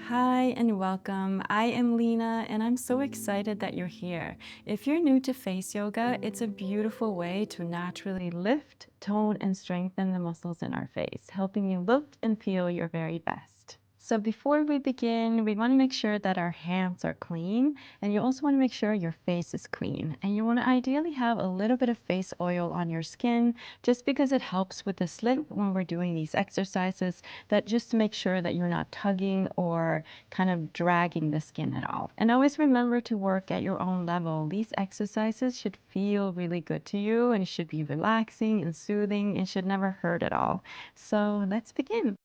Hi and welcome. I am Lena and I'm so excited that you're here. If you're new to face yoga, it's a beautiful way to naturally lift, tone, and strengthen the muscles in our face, helping you look and feel your very best. So before we begin, we want to make sure that our hands are clean, and you also want to make sure your face is clean. And you want to ideally have a little bit of face oil on your skin just because it helps with the slip when we're doing these exercises, that just to make sure that you're not tugging or kind of dragging the skin at all. And always remember to work at your own level. These exercises should feel really good to you, and it should be relaxing and soothing and should never hurt at all. So let's begin.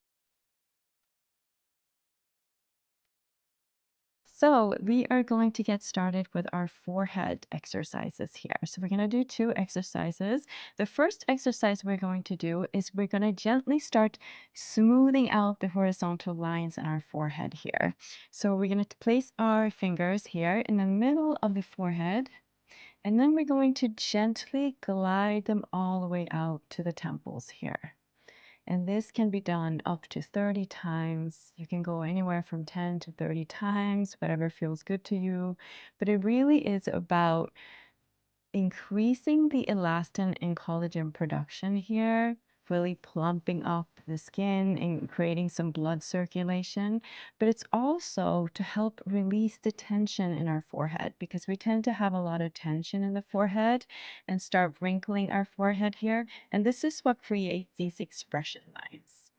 So we are going to get started with our forehead exercises here. So we're going to do two exercises. The first exercise we're going to do is we're going to gently start smoothing out the horizontal lines in our forehead here. So we're going to place our fingers here in the middle of the forehead, and then we're going to gently glide them all the way out to the temples here. And this can be done up to 30 times. You can go anywhere from 10 to 30 times, whatever feels good to you. But it really is about increasing the elastin and collagen production here, really plumping up the skin and creating some blood circulation. But it's also to help release the tension in our forehead, because we tend to have a lot of tension in the forehead and start wrinkling our forehead here. And this is what creates these expression lines.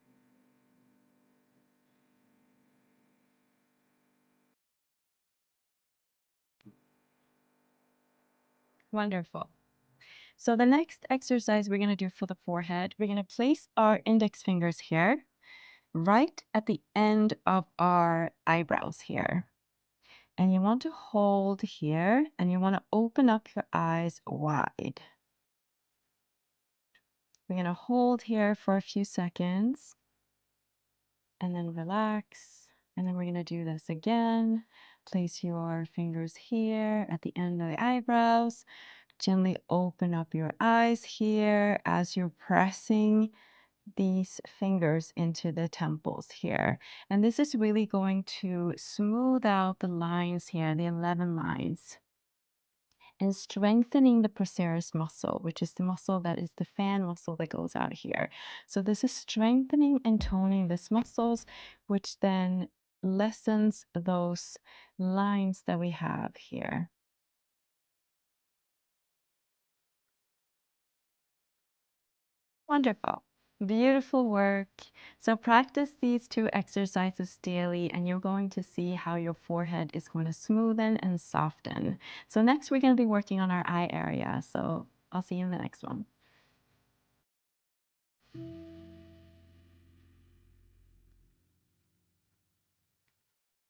Wonderful. So the next exercise we're going to do for the forehead, we're going to place our index fingers here right at the end of our eyebrows here. And you want to hold here, and you want to open up your eyes wide. We're going to hold here for a few seconds and then relax. And then we're going to do this again. Place your fingers here at the end of the eyebrows. Gently open up your eyes here as you're pressing these fingers into the temples here. And this is really going to smooth out the lines here, the 11 lines, and strengthening the procerus muscle, which is the muscle that is the fan muscle that goes out here. So this is strengthening and toning these muscles, which then lessens those lines that we have here. Wonderful. Beautiful work. So practice these two exercises daily, and you're going to see how your forehead is going to smoothen and soften. So next we're going to be working on our eye area. So I'll see you in the next one.